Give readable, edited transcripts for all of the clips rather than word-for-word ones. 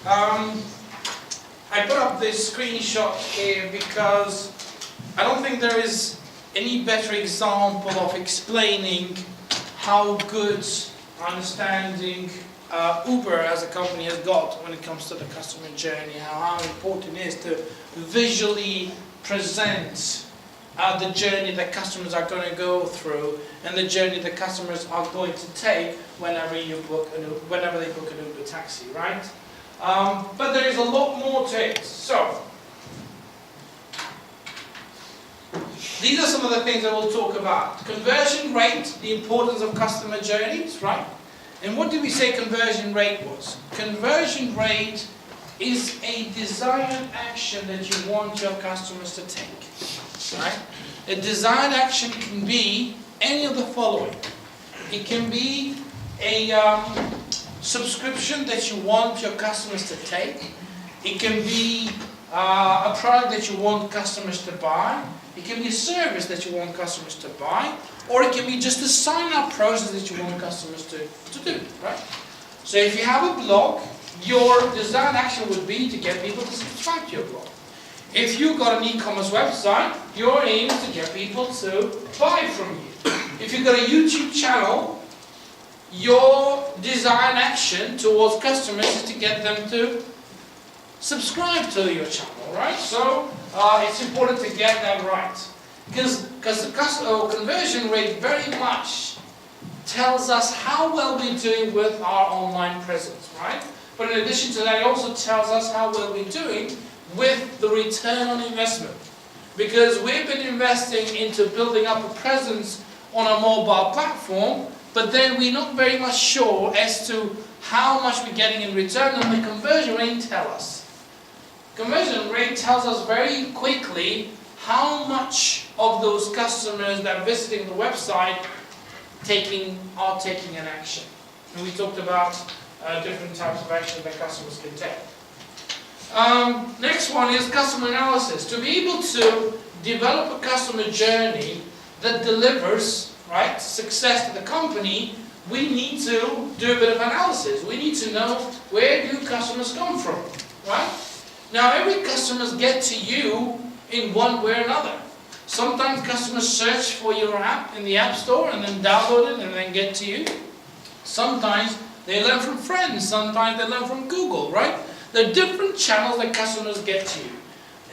I put up this screenshot here because I don't think there is any better example of explaining how good understanding Uber as a company has got when it comes to the customer journey, how important it is to visually present the journey that customers are going to go through and the journey that customers are going to take whenever they book an Uber taxi, right? But there is a lot more to it. So, these are some of the things that we'll talk about. Conversion rate, the importance of customer journeys, right? And what did we say conversion rate was? Conversion rate is a desired action that you want your customers to take, right? A desired action can be any of the following. It can be a subscription that you want your customers to take. It can be a product that you want customers to buy. It can be a service that you want customers to buy. Or it can be just a sign-up process that you want customers to do, right? So if you have a blog, your desired action would be to get people to subscribe to your blog. If you've got an e-commerce website, your aim is to get people to buy from you. If you've got a YouTube channel, your desired action towards customers is to get them to subscribe to your channel, right? So it's important to get that right. Because the conversion rate very much tells us how well we're doing with our online presence, right? But in addition to that, it also tells us how well we're doing with the return on investment. Because we've been investing into building up a presence on a mobile platform, but then we're not very much sure as to how much we're getting in return, and the conversion rate tells us. Conversion rate tells us very quickly how much of those customers that are visiting the website are taking an action. And we talked about different types of action that customers can take. Next one is customer analysis. To be able to develop a customer journey that delivers, right, success to the company, we need to do a bit of analysis. We need to know, where do customers come from, right? Now, every customers get to you in one way or another. Sometimes customers search for your app in the App Store and then download it and then get to you. Sometimes they learn from friends, sometimes they learn from Google, right? There are different channels that customers get to you.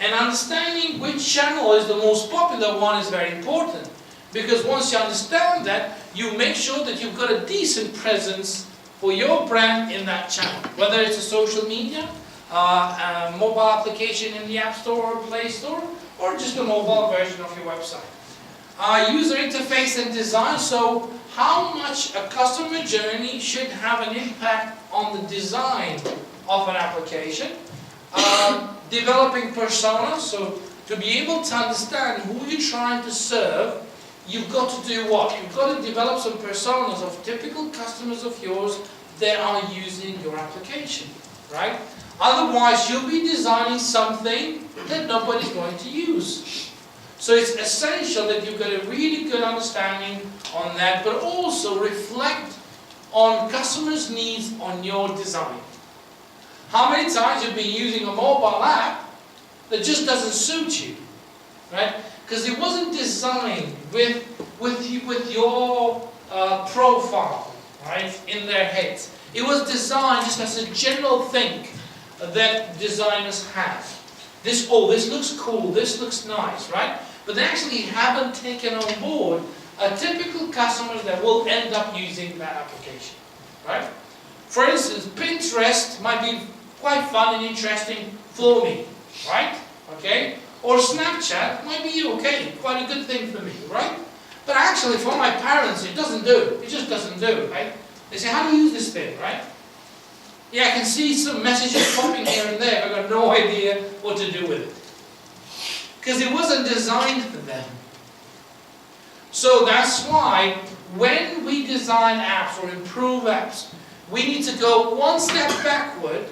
And understanding which channel is the most popular one is very important. Because once you understand that, you make sure that you've got a decent presence for your brand in that channel. Whether it's a social media, a mobile application in the App Store or Play Store, or just a mobile version of your website. User interface and design, so how much a customer journey should have an impact on the design of an application. Developing personas, so to be able to understand who you're trying to serve, you've got to do what? You've got to develop some personas of typical customers of yours that are using your application, right? Otherwise, you'll be designing something that nobody's going to use. So it's essential that you've got a really good understanding on that, but also reflect on customers' needs on your design. How many times you've been using a mobile app that just doesn't suit you, right? Because it wasn't designed with your profile, right, in their heads. It was designed just as a general thing that designers have. This looks cool, this looks nice, right? But they actually haven't taken on board a typical customer that will end up using that application, right? For instance, Pinterest might be quite fun and interesting for me, right? Okay? Or Snapchat might be okay, quite a good thing for me, right? But actually for my parents, it doesn't do. It just doesn't do, right? They say, how do you use this thing, right? Yeah, I can see some messages popping here and there, but I've got no idea what to do with it. Because it wasn't designed for them. So that's why when we design apps or improve apps, we need to go one step backward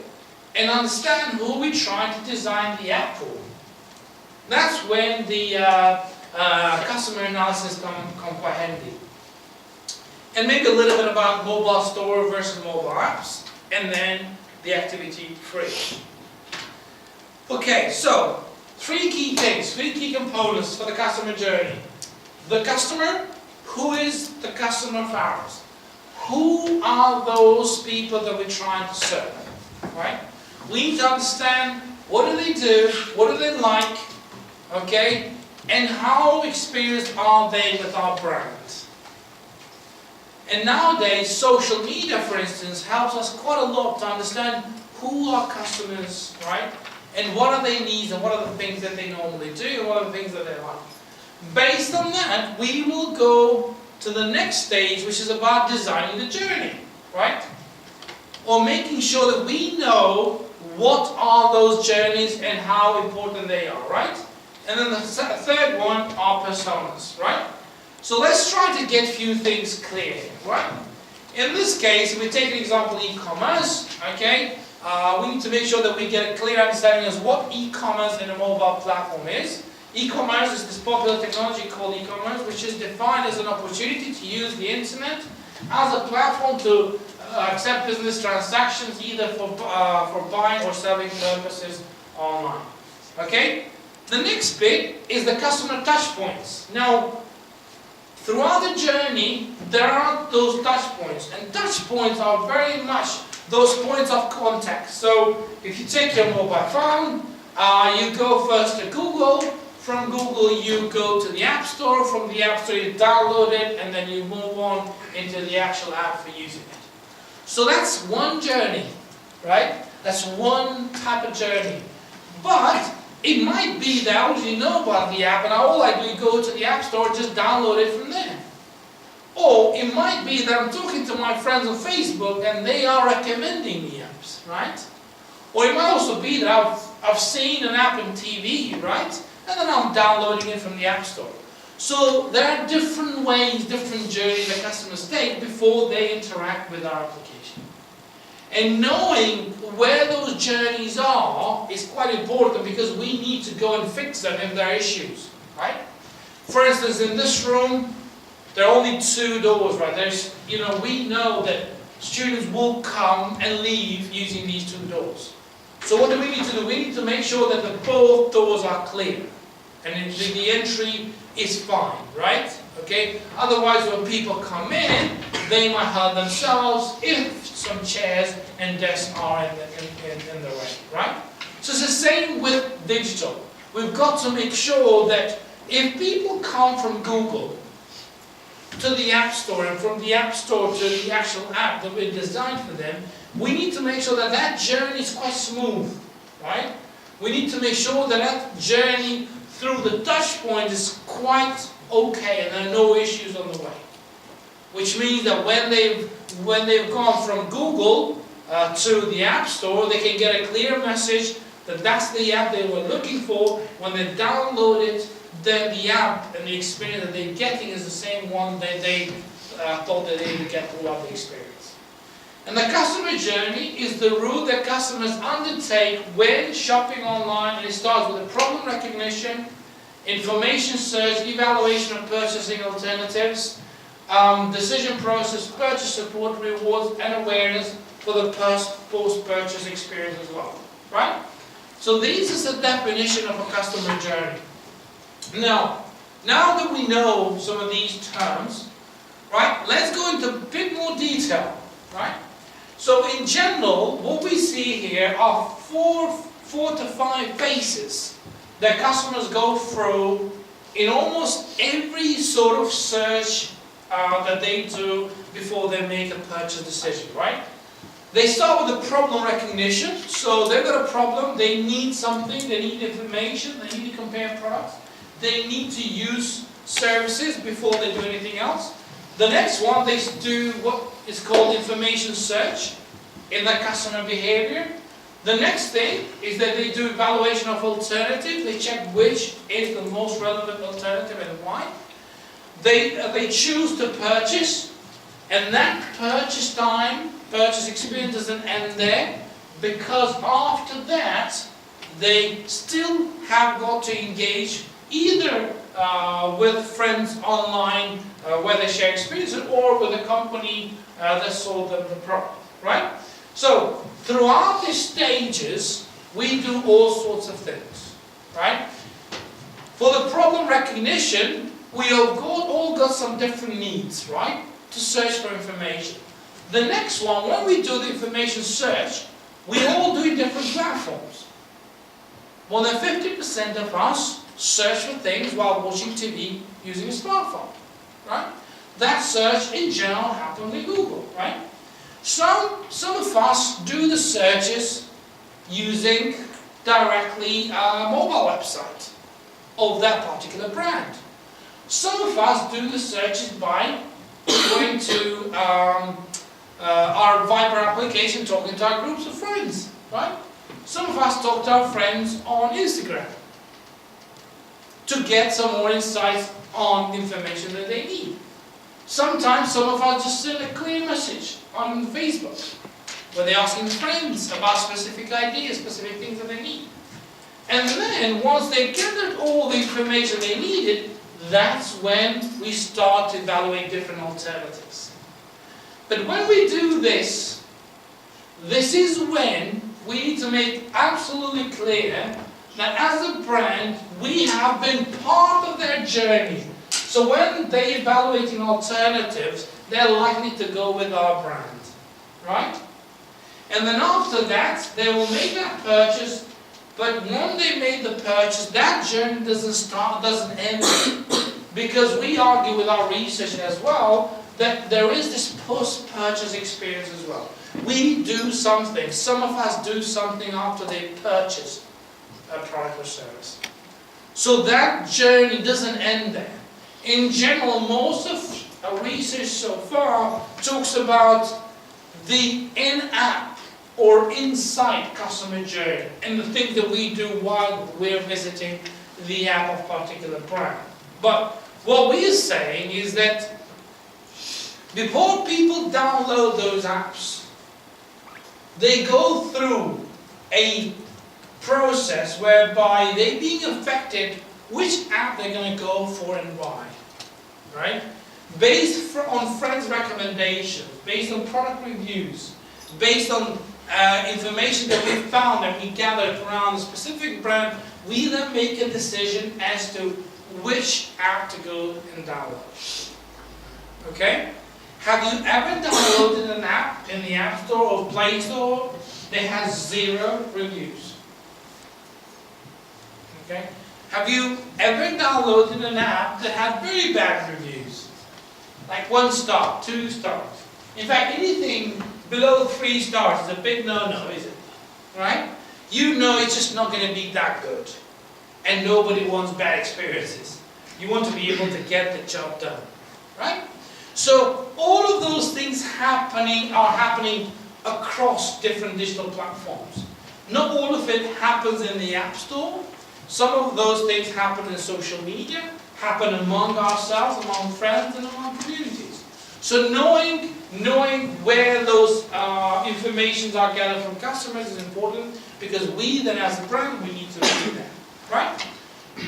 and understand who we're trying to design the app for. That's when the customer analysis come quite handy. And maybe a little bit about mobile store versus mobile apps, and then the activity free. Okay, so 3 key things, 3 key components for the customer journey. The customer, who is the customer for ours? Who are those people that we're trying to serve? Right? We need to understand what do they do, what do they like, okay, and how experienced are they with our brand. And nowadays, social media, for instance, helps us quite a lot to understand who our customers, right? And what are their needs, and what are the things that they normally do, and what are the things that they like. Based on that, we will go to the next stage, which is about designing the journey, right? Or making sure that we know what are those journeys and how important they are, right? And then the third one are personas, right? So let's try to get a few things clear, right? In this case, if we take an example e-commerce, okay, we need to make sure that we get a clear understanding of what e-commerce in a mobile platform is. E-commerce is this popular technology called e-commerce, which is defined as an opportunity to use the internet as a platform to accept business transactions, either for buying or selling purposes online. Okay? The next bit is the customer touchpoints. Now, throughout the journey, there are those touchpoints, and touchpoints are very much those points of contact. So, if you take your mobile phone, you go first to Google. From Google, you go to the App Store. From the App Store, you download it, and then you move on into the actual app for using it. So that's one journey, right? That's one type of journey. But it might be that I already know about the app, and all I do is go to the App Store and just download it from there. Or it might be that I'm talking to my friends on Facebook, and they are recommending me apps, right? Or it might also be that I've seen an app on TV, right? And then I'm downloading it from the App Store. So there are different ways, different journeys that customers take before they interact with our application. And knowing where those journeys are is quite important, because we need to go and fix them if there are issues, right? For instance, in this room, there are only 2 doors, right? There's, we know that students will come and leave using these 2 doors. So what do we need to do? We need to make sure that both doors are clear and the entry is fine, right? Okay? Otherwise, when people come in, they might hurt themselves if some chairs and desks are in the way, right? So it's the same with digital. We've got to make sure that if people come from Google to the App Store, and from the App Store to the actual app that we designed for them, we need to make sure that that journey is quite smooth, right? We need to make sure that that journey through the touch point is quite okay and there are no issues on the way. Which means that when they've gone from Google to the App Store, they can get a clear message that that's the app they were looking for. When they download it, then the app and the experience that they're getting is the same one that they thought that they would get throughout the experience. And the customer journey is the route that customers undertake when shopping online, and it starts with a problem recognition, information search, evaluation of purchasing alternatives, decision process, purchase support, rewards, and awareness for the post-purchase experience as well, right? So this is the definition of a customer journey. Now that we know some of these terms, right, let's go into a bit more detail, right? So in general, what we see here are four to five phases that customers go through in almost every sort of search that they do before they make a purchase decision, right? They start with the problem recognition. So they've got a problem, they need something, they need information, they need to compare products, they need to use services before they do anything else. The next one, they do what is called information search in their customer behavior. The next thing is that they do evaluation of alternatives. They check which is the most relevant alternative and why. They choose to purchase, and that purchase experience doesn't end there, because after that they still have got to engage either with friends online where they share experiences, or with a company that sold them the product, right? So, throughout these stages, we do all sorts of things, right? For the problem recognition, we have all got some different needs, right? To search for information. The next one, when we do the information search, we all do it in different platforms. More than 50% of us search for things while watching TV using a smartphone, right? That search in general happens in Google, right? Some of us do the searches using directly a mobile website of that particular brand. Some of us do the searches by going to our Viber application, talking to our groups of friends, right? Some of us talk to our friends on Instagram to get some more insights on the information that they need. Sometimes some of us just send a clear message on Facebook where they're asking friends about specific ideas, specific things that they need. And then once they gathered all the information they needed, that's when we start to evaluate different alternatives. But when we do this, this is when we need to make absolutely clear that as a brand, we have been part of their journey. So when they're evaluating alternatives, they're likely to go with our brand, right? And then after that, they will make that purchase, but when they made the purchase, that journey doesn't end, because we argue with our research as well that there is this post-purchase experience as well. We do something. Some of us do something after they purchase a product or service. So that journey doesn't end there. In general, most of our research so far talks about the in-app or inside customer journey and the things that we do while we're visiting the app of a particular brand. But what we're saying is that before people download those apps, they go through a process whereby they're being affected which app they're going to go for and why, right? Based on friends' recommendations, based on product reviews, based on information that we found and we gathered around a specific brand, we then make a decision as to which app to go and download. Okay? Have you ever downloaded an app in the App Store or Play Store that has 0 reviews? Okay? Have you ever downloaded an app that had very bad reviews? Like 1 star, 2 stars. In fact, anything below 3 stars is a big no-no, is it? Right? You know it's just not going to be that good. And nobody wants bad experiences. You want to be able to get the job done. Right? So all of those things are happening across different digital platforms. Not all of it happens in the App Store. Some of those things happen in social media, happen among ourselves, among friends, and among communities. So knowing where those informations are gathered from customers is important, because we then as a brand, we need to do that, right?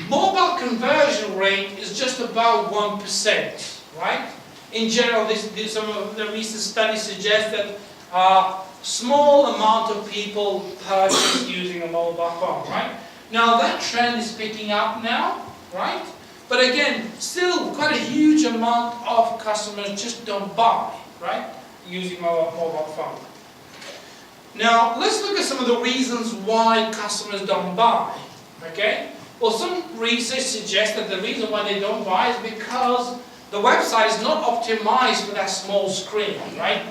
Mobile conversion rate is just about 1%, right? In general, some of the recent studies suggest that a small amount of people purchase using a mobile phone, right? Now that trend is picking up now, right? But again, still quite a huge amount of customers just don't buy, right? Using a mobile phone. Now, let's look at some of the reasons why customers don't buy, okay? Well, some research suggests that the reason why they don't buy is because the website is not optimized for that small screen, right?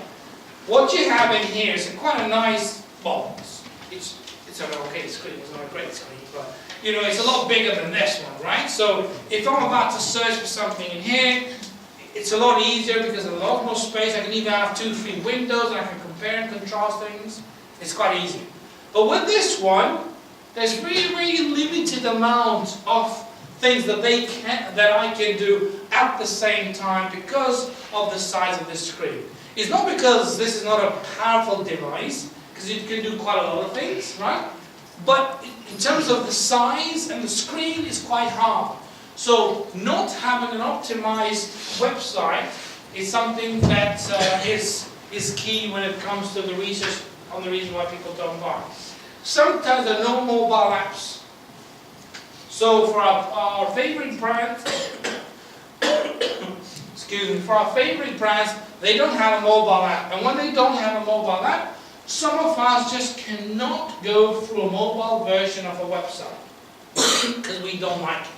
What you have in here is quite a nice box. It's an okay screen, it's not a great screen, but you know, it's a lot bigger than this one, right? So if I'm about to search for something in here, it's a lot easier because there's a lot more space. I can even have 2 or 3 windows and I can compare and contrast things. It's quite easy. But with this one, there's really limited amount of things that I can do at the same time because of the size of this screen. It's not because this is not a powerful device, because it can do quite a lot of things, right? But in terms of the size and the screen, it's quite hard. So not having an optimized website is something that is key when it comes to the research on the reason why people don't buy. Sometimes there are no mobile apps. So for our favorite brands, excuse me, for our favorite brands, they don't have a mobile app. And when they don't have a mobile app, some of us just cannot go through a mobile version of a website because we don't like it.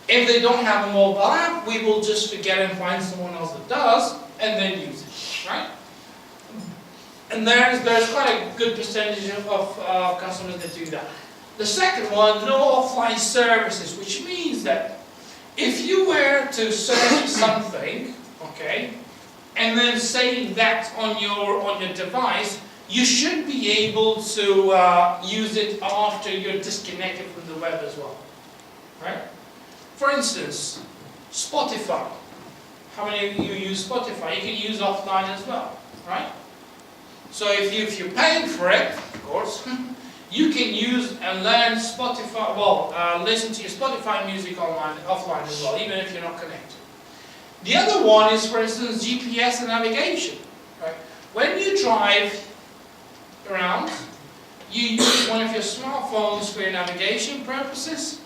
If they don't have a mobile app, we will just forget and find someone else that does, and then use it, right? And there's quite a good percentage of customers that do that. The second one, no offline services, which means that if you were to search something, okay, and then say that on your device, you should be able to use it after you're disconnected from the web as well, right? For instance, Spotify. How many of you use Spotify? You can use offline as well, right? So if you're paying for it, of course, you can use and learn Spotify, listen to your Spotify music offline as well, even if you're not connected. The other one is, for instance, GPS and navigation. Right? When you drive around, you use one of your smartphones for your navigation purposes.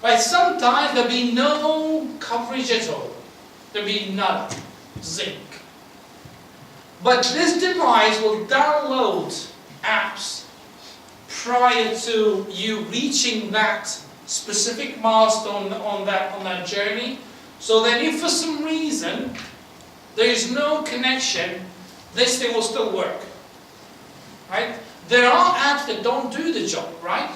But sometimes there'll be no coverage at all. There'll be none. Zinc. But this device will download apps prior to you reaching that specific milestone on that journey. So that if for some reason there is no connection, this thing will still work. Right? There are apps that don't do the job, right?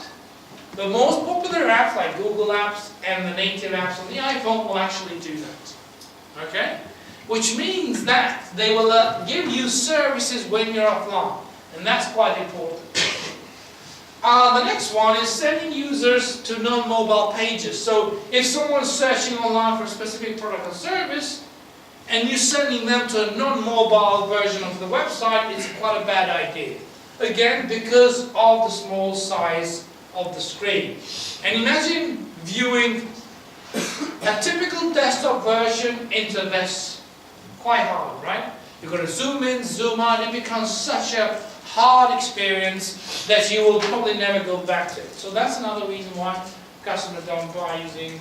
The most popular apps like Google Apps and the native apps on the iPhone will actually do that. Okay? Which means that they will give you services when you're offline. And that's quite important. The next one is sending users to non-mobile pages. So if someone's searching online for a specific product or service, and you're sending them to a non-mobile version of the website, it's quite a bad idea. Again, because of the small size of the screen. And imagine viewing a typical desktop version into this. Quite hard, right? You've got to zoom in, zoom out, it becomes such a hard experience that you will probably never go back to it. So that's another reason why customers don't buy using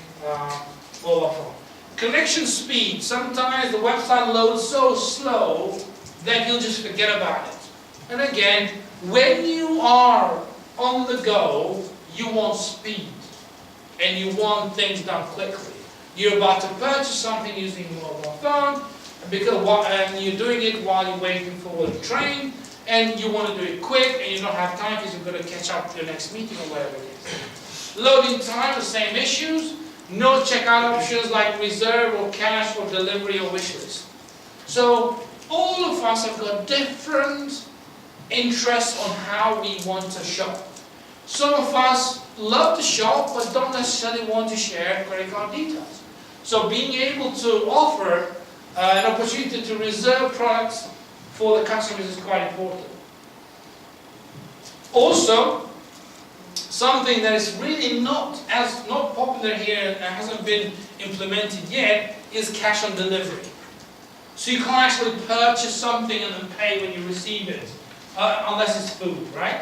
mobile phone. Connection speed. Sometimes the website loads so slow that you'll just forget about it. And again, when you are on the go, you want speed. And you want things done quickly. You're about to purchase something using a mobile phone, and you're doing it while you're waiting for the train, and you want to do it quick, and you don't have time because you've got to catch up to your next meeting or whatever it is. Loading time, the same issues. No checkout options like reserve or cash or delivery or wish list. So all of us have got different interests on how we want to shop. Some of us love to shop but don't necessarily want to share credit card details. So being able to offer an opportunity to reserve products for the customers is quite important. Also, something that is really not popular here and hasn't been implemented yet is cash on delivery. So you can't actually purchase something and then pay when you receive it, unless it's food, right?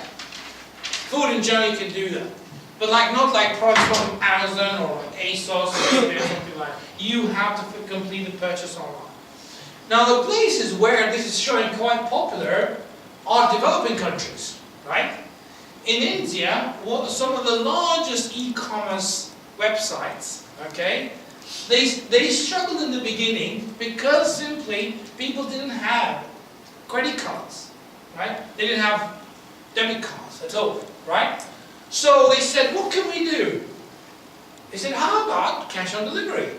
Food in general you can do that, but not like products from Amazon or like ASOS or something like that. You have to complete the purchase online. Now the places where this is showing quite popular are developing countries, right? In India, some of the largest e-commerce websites, okay, they struggled in the beginning because simply people didn't have credit cards, right? They didn't have debit cards at all, right? So they said, what can we do? They said, how about cash on delivery?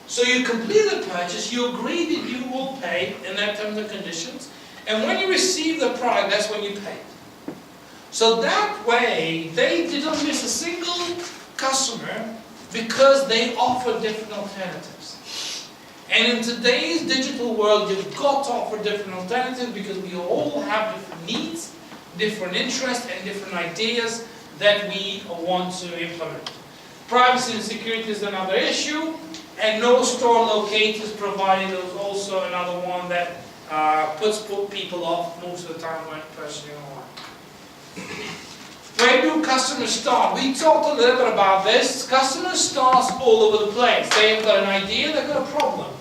So you complete the purchase, you agree that you will pay in their terms and conditions, and when you receive the product, that's when you pay. So that way, they didn't miss a single customer because they offer different alternatives. And in today's digital world, you've got to offer different alternatives because we all have different needs, different interests, and different ideas that we want to implement. Privacy and security is another issue, and no store locators provided is also another one that puts people off most of the time when purchasing online. Where do customers start? We talked a little bit about this. Customers start all over the place. They've got an idea, they've got a problem.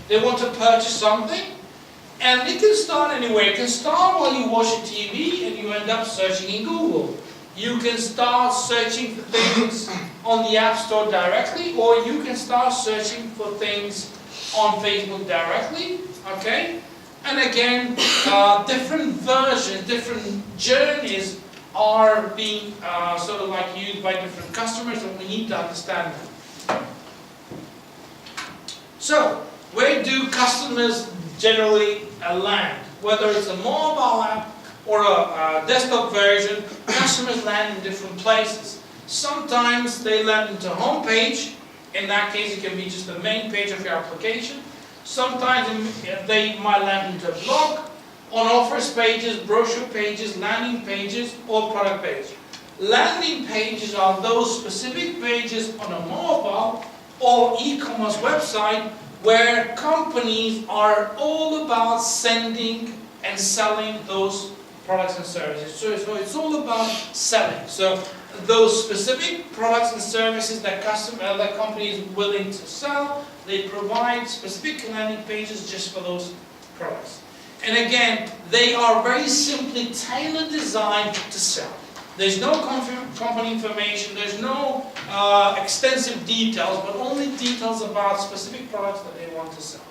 They want to purchase something, and it can start anywhere. It can start while you watch a TV and you end up searching in Google. You can start searching for things on the App Store directly, or you can start searching for things on Facebook directly, okay? And again, different versions, different journeys are being sort of like used by different customers, and we need to understand them. So, where do customers generally land? Whether it's a mobile app or a desktop version, customers land in different places. Sometimes they land into a home page. In that case, it can be just the main page of your application. Sometimes they might land into a blog, on offers pages, brochure pages, landing pages, or product pages. Landing pages are those specific pages on a mobile or e-commerce website where companies are all about sending and selling those products and services. So it's all about selling. So those specific products and services that that company is willing to sell, they provide specific landing pages just for those products. And again, they are very simply tailor designed to sell. There's no company information, there's no extensive details, but only details about specific products that they want to sell.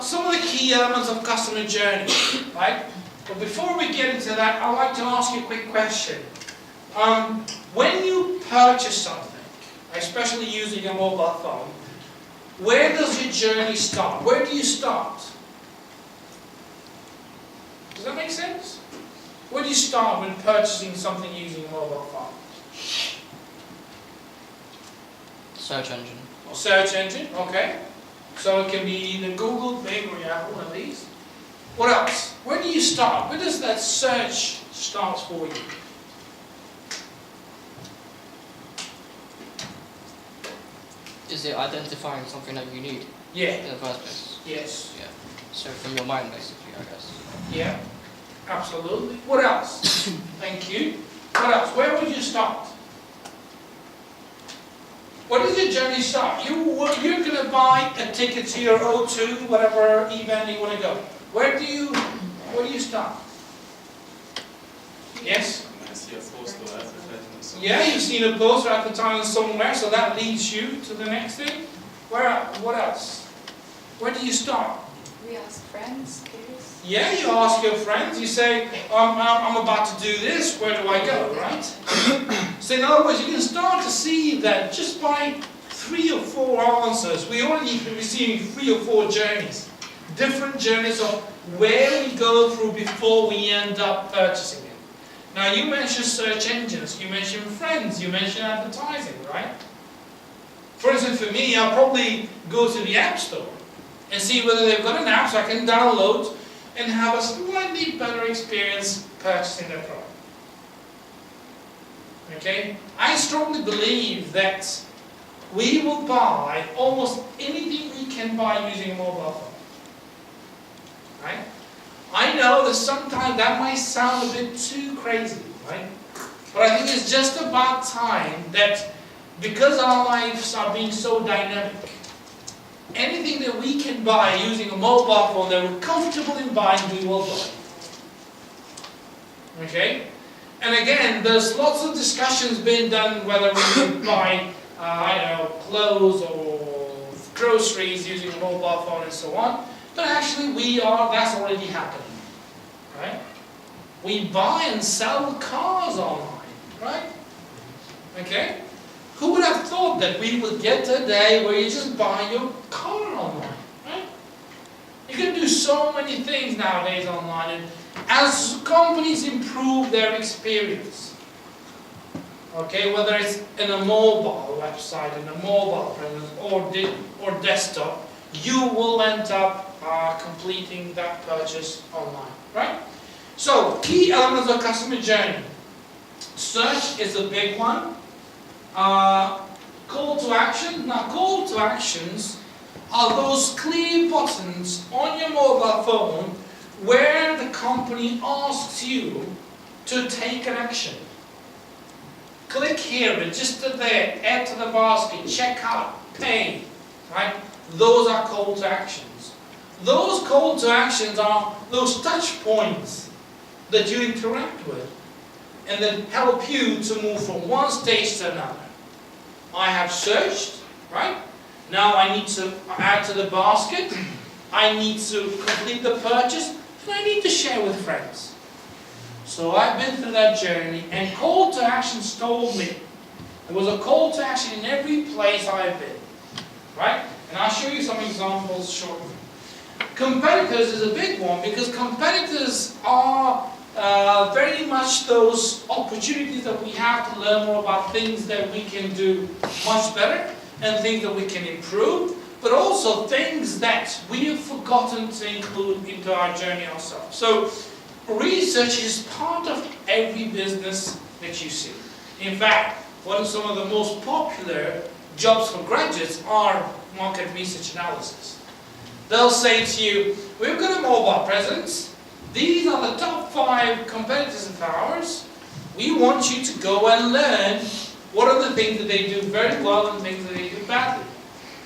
Some of the key elements of customer journey, right? But before we get into that, I'd like to ask you a quick question. When you purchase something, especially using a mobile phone, where does your journey start? Where do you start? Does that make sense? Where do you start when purchasing something using a mobile phone? Search engine. Search engine, okay. So it can be either Google, Bing, or Yahoo, one of these. What else? Where do you start? Where does that search start for you? Is it identifying something that you need? Yeah. In the first place? Yes. Yeah. So from your mind, basically, I guess. Yeah. Absolutely. What else? Thank you. What else? Where would you start? Where does your journey start? You're going to buy a ticket to your O2, whatever event you want to go. Where do you start? Yes? I see a poster advertising somewhere. Yeah, you've seen a poster advertising somewhere, so that leads you to the next thing. What else? Where do you start? We ask friends, peers. Yeah, you ask your friends, you say, I'm about to do this, where do I go, right? So in other words, you can start to see that just by 3 or 4 answers, we already receiving 3 or 4 journeys. Different journeys of where we go through before we end up purchasing it. Now you mentioned search engines, you mentioned friends, you mentioned advertising, right? For instance, for me, I'll probably go to the App Store and see whether they've got an app so I can download and have a slightly better experience purchasing their product. Okay? I strongly believe that we will buy almost anything we can buy using a mobile phone. Right? I know that sometimes that might sound a bit too crazy, right? But I think it's just about time that because our lives are being so dynamic, anything that we can buy using a mobile phone that we're comfortable in buying, we will buy. Okay? And again, there's lots of discussions being done whether we should buy, I don't know, clothes or groceries using a mobile phone and so on. But actually, that's already happening. Right? We buy and sell cars online. Right? Okay? Who would have thought that we would get to a day where you just buy your car online, right? You can do so many things nowadays online, and as companies improve their experience, okay, whether it's in a mobile website, in a mobile presence, or desktop, you will end up completing that purchase online, right? So, key elements of customer journey. Search is a big one. Call to action. Now, call to actions are those clear buttons on your mobile phone where the company asks you to take an action. Click here, register there, add to the basket, check out, pay, right? Those are call to actions. Those call to actions are those touch points that you interact with and that help you to move from one stage to another. I have searched, right? Now I need to add to the basket, I need to complete the purchase, and I need to share with friends. So I've been through that journey, and call to actions told me there was a call to action in every place I've been, right? And I'll show you some examples shortly. Competitors is a big one because competitors are very much those opportunities that we have to learn more about things that we can do much better and things that we can improve, but also things that we have forgotten to include into our journey ourselves. So research is part of every business that you see. In fact, one of some of the most popular jobs for graduates are market research analysis. They'll say to you, we've got a mobile presence, these are the top 5 competitors of ours, we want you to go and learn what are the things that they do very well and things that they do badly.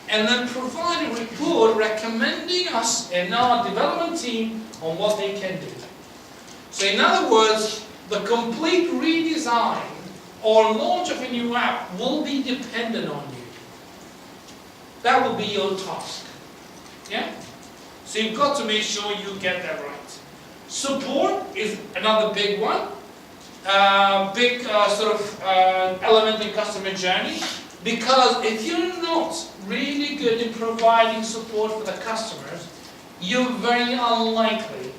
And then provide a report recommending us and our development team on what they can do. So in other words, the complete redesign or launch of a new app will be dependent on you. That will be your task. Yeah? So you've got to make sure you get that right. Support is another big one. Big element in customer journey. Because if you're not really good in providing support for the customers, you're very unlikely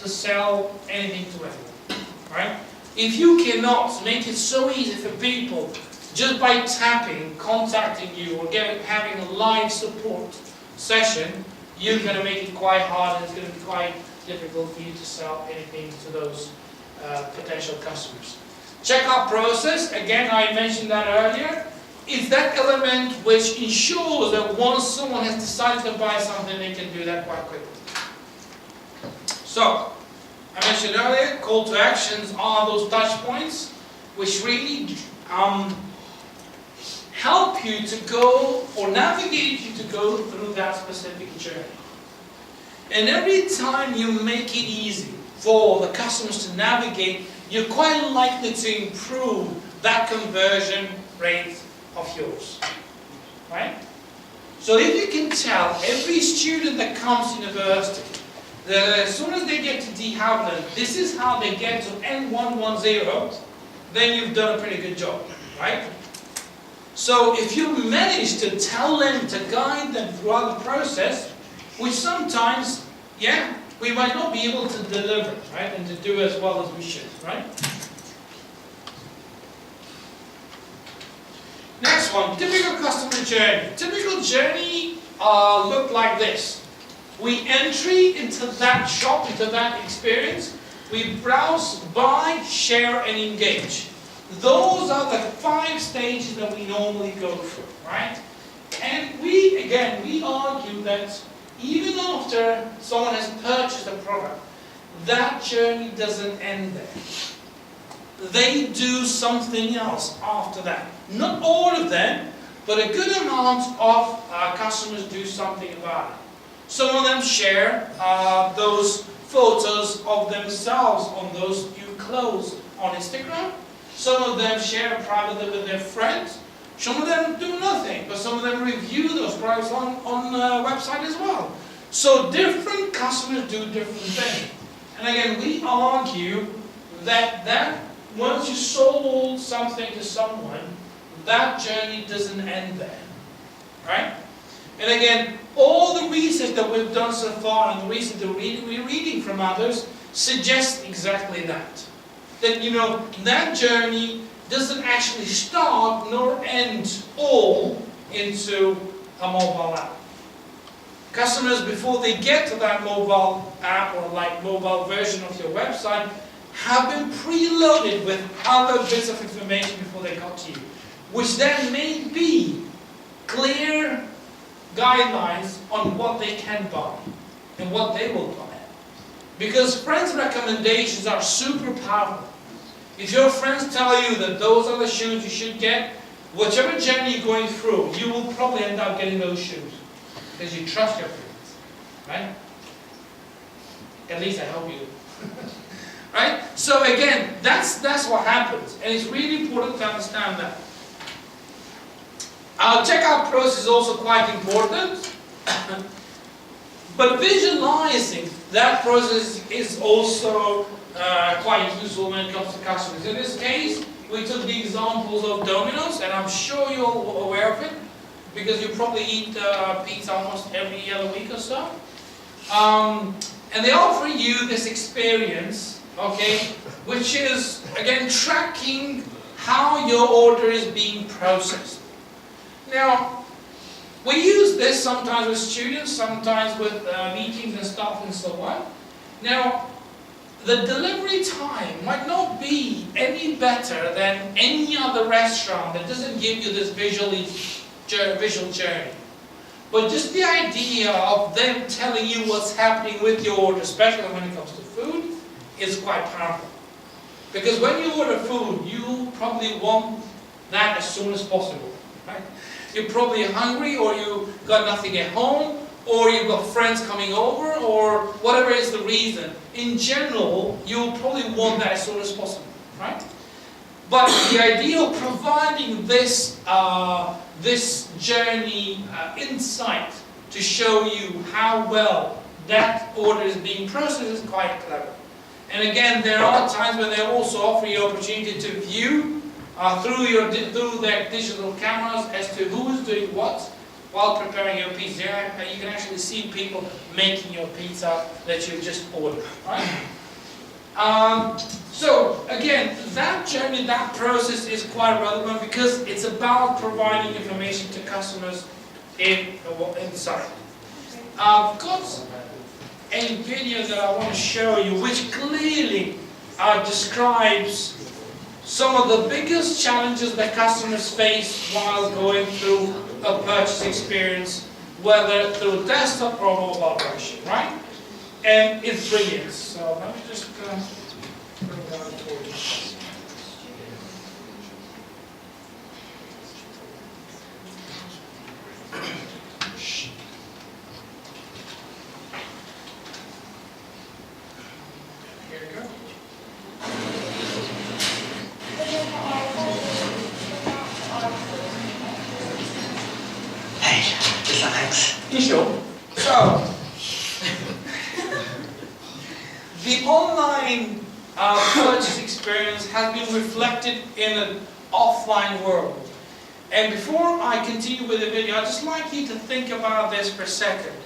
to sell anything to anyone, right? If you cannot make it so easy for people, just by tapping, contacting you, or having a live support session, you're going to make it quite hard and it's going to be quite difficult for you to sell anything to those potential customers. Checkout process, again I mentioned that earlier, is that element which ensures that once someone has decided to buy something, they can do that quite quickly. So, I mentioned earlier, call to actions are those touch points which really help you to go or navigate you to go through that specific journey. And every time you make it easy for the customers to navigate, you're quite likely to improve that conversion rate of yours. Right? So if you can tell every student that comes to university that as soon as they get to De Havilland, this is how they get to N110, then you've done a pretty good job, right? So if you manage to tell them, to guide them throughout the process, which sometimes, yeah, we might not be able to deliver, right, and to do as well as we should, right? Next one, typical customer journey. Typical journey look like this. We entry into that shop, into that experience. We browse, buy, share, and engage. Those are the 5 stages that we normally go through, right? And we argue that even after someone has purchased a product, that journey doesn't end there. They do something else after that. Not all of them, but a good amount of customers do something about it. Some of them share those photos of themselves on those new clothes on Instagram. Some of them share privately with their friends. Some of them do nothing, but some of them review those products on the website as well. So different customers do different things. And again, we argue that once you sold something to someone, that journey doesn't end there. Right? And again, all the research that we've done so far and the research that we're reading from others suggests exactly that. That, that journey doesn't actually start nor end all into a mobile app. Customers, before they get to that mobile app or mobile version of your website, have been preloaded with other bits of information before they got to you, which then may be clear guidelines on what they can buy and what they will buy. Because friends' recommendations are super powerful. If your friends tell you that those are the shoes you should get, whichever journey you're going through, you will probably end up getting those shoes. Because you trust your friends. Right? At least I hope you do. Right? So again, that's what happens. And it's really important to understand that. Our checkout process is also quite important. But visualizing that process is also quite useful when it comes to customers. In this case, we took the examples of Domino's, and I'm sure you're aware of it, because you probably eat pizza almost every other week or so. And they offer you this experience, okay, which is, again, tracking how your order is being processed. Now, we use this sometimes with students, sometimes with meetings and stuff and so on. Now, the delivery time might not be any better than any other restaurant that doesn't give you this visual journey. But just the idea of them telling you what's happening with your order, especially when it comes to food, is quite powerful. Because when you order food, you probably want that as soon as possible. Right? You're probably hungry, or you got nothing at home, or you've got friends coming over, or whatever is the reason. In general, you'll probably want that as soon as possible, right? But the idea of providing this journey insight to show you how well that order is being processed is quite clever. And again, there are times when they also offer you opportunity to view through their digital cameras as to who is doing what while preparing your pizza. You can actually see people making your pizza that you just ordered. Right? So again, that journey, that process is quite relevant because it's about providing information to customers inside. I've got a video that I want to show you which clearly describes some of the biggest challenges that customers face while going through a purchase experience, whether through desktop or mobile version, right? And it's brilliant. So let me just bring that for you. Here we go. Thanks. You sure? So, the online purchase experience has been reflected in an offline world. And before I continue with the video, I'd just like you to think about this for a second.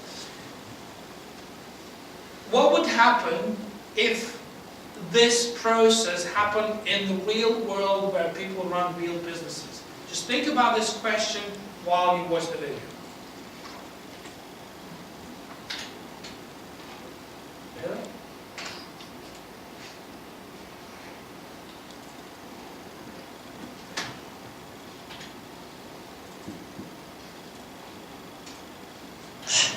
What would happen if this process happened in the real world where people run real businesses? Just think about this question while you watch the video. Really?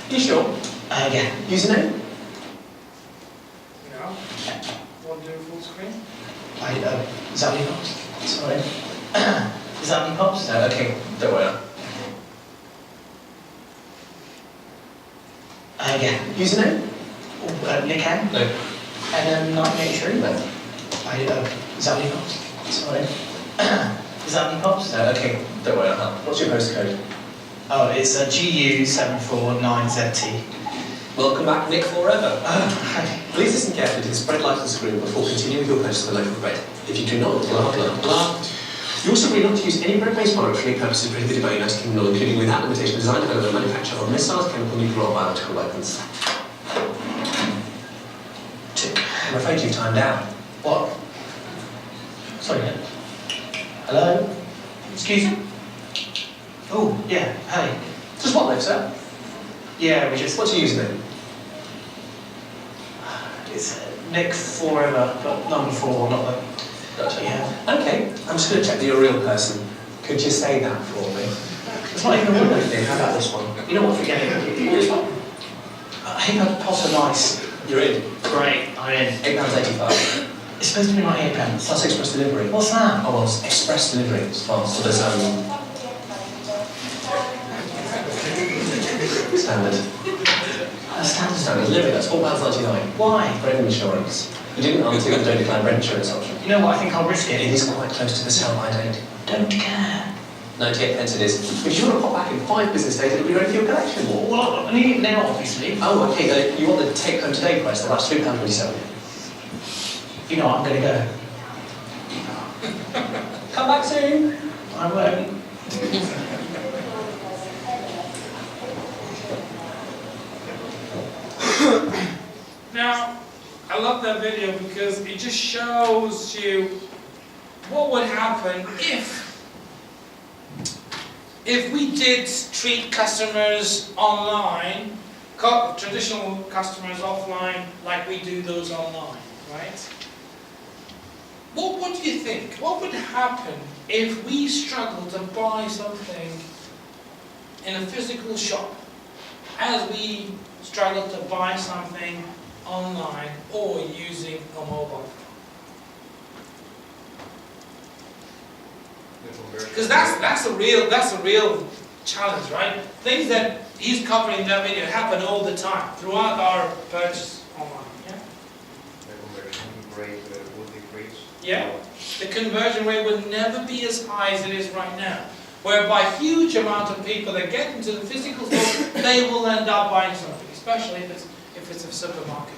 You sure? Yeah. Username? Yeah. Want to do full screen? Is that any pops? Sorry. Is that any pops? No, okay. Don't worry. Yeah. Username? Nick M? No. And 1983? No. Is that any pops? Sorry. Is that any pops? No, okay. Don't worry. What's your postcode? Oh, it's GU749ZT. Welcome back, Nick Forever. Hi. Please listen carefully to this bread license agreement before continuing your purchase of the loaf of bread. If you do not, blah blah blah. You also agree not to use any bread-based product for any purposes prohibited by the United Kingdom law, including without limitation design, development, and manufacture of missiles, chemical, nuclear, or biological weapons. Tick. I'm afraid you've timed out. What? Sorry, yeah. Hello? Excuse me? Oh, yeah, hey. Just what, live, sir? Yeah, we just... What's your username? It's Nick Forever, but number 4, not the... Gotcha. Yeah. Okay, I'm just going to check that you're a real person. Could you say that for me? It's not even a word thing. How about this one? You know what, forget it. It's fine. £8 pots are nice. You're in. Great, I'm in. £8.85. It's supposed to be like £8. Plus express delivery. What's that? Oh, well, it's express delivery. It's fast. So there's standard. Standard delivery. That's £4.99. Why? Bread insurance. You didn't until you don't declare bread insurance option. You know what, I think I'll risk It it. is quite close to the sell-by date. Don't care. 98 pence it is. If you want to pop back in 5 business days, it'll be ready for your collection. Well, I need it now, obviously. Oh, okay. You want the take-home today price? That's £3.27. You know, I'm going to go. Come back soon. I won't. Now, I love that video because it just shows you what would happen if we did treat customers online, traditional customers offline, like we do those online, right? What do you think? What would happen if we struggle to buy something in a physical shop as we struggle to buy something online or using a mobile phone? Because that's a real challenge, right? Things that he's covering in that video happen all the time throughout our purchase online. Yeah. The conversion rate would decrease. Yeah. The conversion rate would never be as high as it is right now, whereby huge amount of people that get into the physical store, they will end up buying something, especially if it's a supermarket,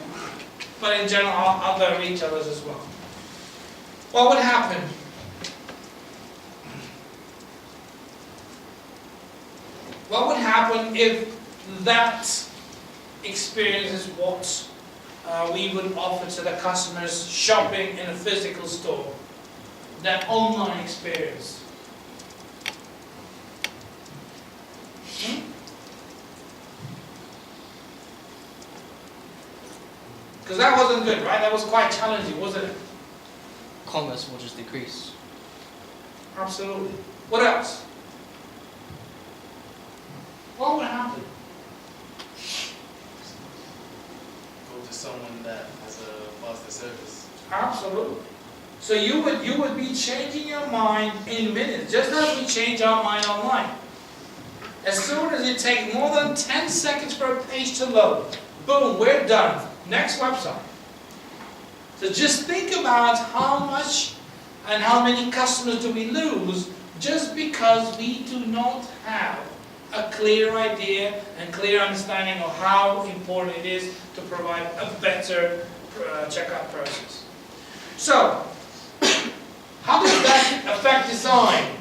but in general other retailers as well. What would happen? What would happen if that experience is what we would offer to the customers shopping in a physical store? That online experience. Because that wasn't good, right? That was quite challenging, wasn't it? Commerce will just decrease. Absolutely. What else? What would happen? Go to someone that has a faster service. Absolutely. So you would be changing your mind in minutes, just as we change our mind online. As soon as it takes more than 10 seconds for a page to load, boom, we're done. Next website. So just think about how much and how many customers do we lose just because we do not have a clear idea and clear understanding of how important it is to provide a better checkout process. So, how does that affect design?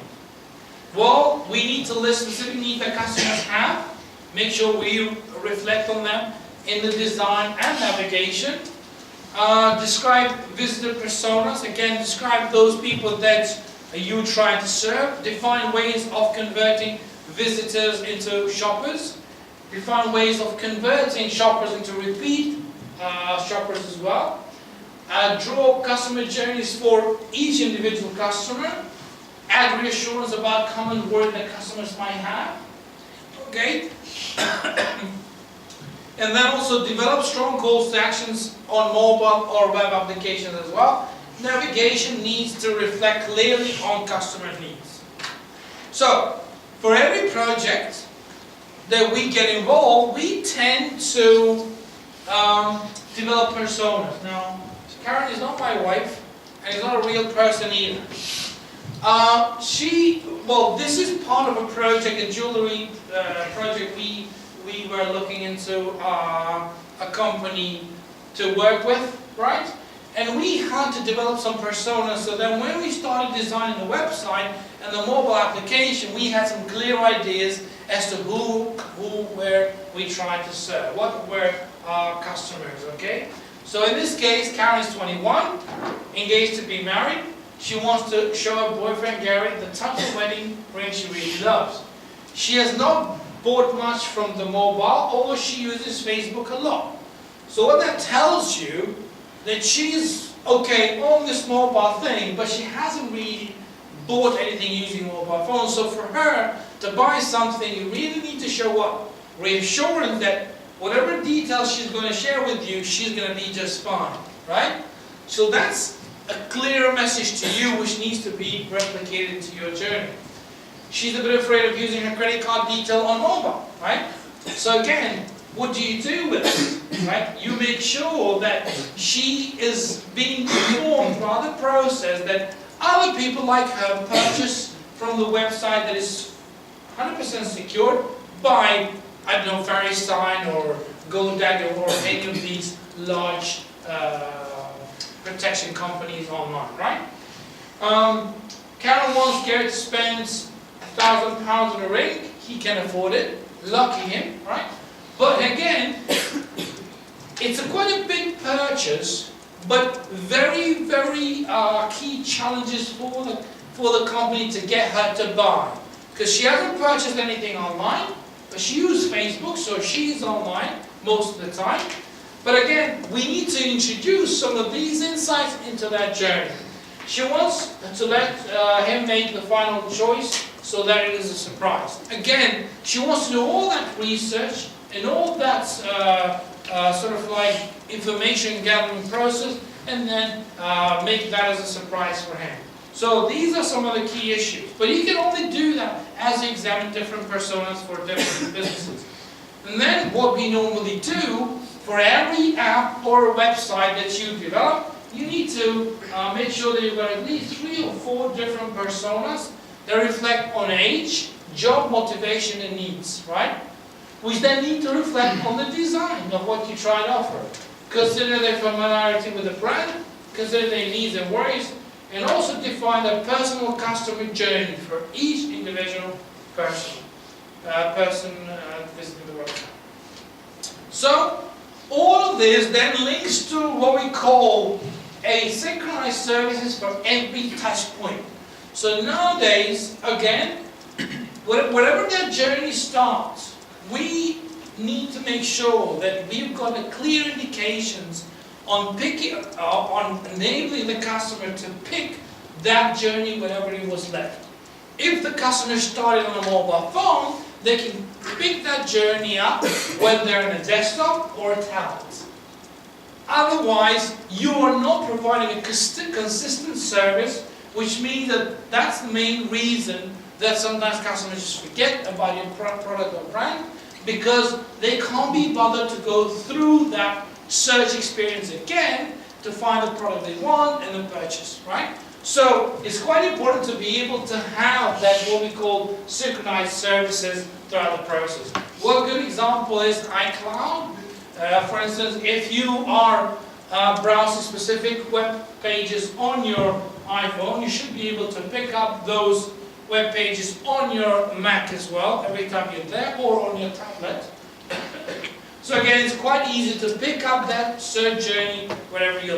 Well, we need to list specific needs that customers have, make sure we reflect on them in the design and navigation. Describe visitor personas, again describe those people that you try to serve. Define ways of converting visitors into shoppers. Define ways of converting shoppers into repeat shoppers as well. Draw customer journeys for each individual customer. Add reassurance about common work that customers might have. Okay? And then also develop strong calls to actions on mobile or web applications as well. Navigation needs to reflect clearly on customer needs. So, for every project that we get involved, we tend to develop personas. Now, Karen is not my wife, and is not a real person either. This is part of a project, a jewelry project we were looking into a company to work with, right? And we had to develop some personas, so then when we started designing the website and the mobile application, we had some clear ideas as to where we tried to serve, what were our customers, okay? So in this case, Karen is 21, engaged to be married. She wants to show her boyfriend Gary the type of wedding ring she really loves. She has not bought much from the mobile, or she uses Facebook a lot. So what that tells you, that she's okay on this mobile thing, but she hasn't really bought anything using mobile phone. So for her to buy something, you really need to show what? Reassurance that whatever details she's going to share with you, she's going to be just fine, right? So that's a clear message to you which needs to be replicated to your journey. She's a bit afraid of using her credit card detail on mobile, right? So again, what do you do with it, right? You make sure that she is being informed throughout the process that other people like her purchase from the website that is 100% secured by, I don't know, VeriSign or GoDaddy or any of these large protection companies online, right? Karen wants Gary to spend £1,000 on a ring. He can afford it. Lucky him, right? But again, it's quite a big purchase, but very, very key challenges for the company to get her to buy. Because she hasn't purchased anything online, but she uses Facebook, so she's online most of the time. But again, we need to introduce some of these insights into that journey. She wants to let him make the final choice so that it is a surprise. Again, she wants to do all that research and all that sort of like information gathering process and then make that as a surprise for him. So these are some of the key issues. But you can only do that as you examine different personas for different businesses. And then what we normally do, for every app or website that you develop, you need to make sure that you've got at least 3 or 4 different personas that reflect on age, job motivation and needs, right? Which then need to reflect on the design of what you try to offer. Consider their familiarity with the brand, consider their needs and worries, and also define a personal customer journey for each individual person visiting the website. So, all of this then links to what we call a synchronized services for every touch point. So nowadays, again, whatever that journey starts, we need to make sure that we've got a clear indications on enabling the customer to pick that journey whenever it was left. If the customer started on a mobile phone, they can pick that journey up whether they're on a desktop or a tablet. Otherwise, you are not providing a consistent service, which means that that's the main reason that sometimes customers just forget about your product or brand, because they can't be bothered to go through that search experience again to find the product they want and then purchase, right? So it's quite important to be able to have that what we call synchronized services throughout the process. One good example is iCloud. For instance, if you are browsing specific web pages on your iPhone, you should be able to pick up those web pages on your Mac as well every time you're there, or on your tablet. So again, it's quite easy to pick up that search journey wherever you're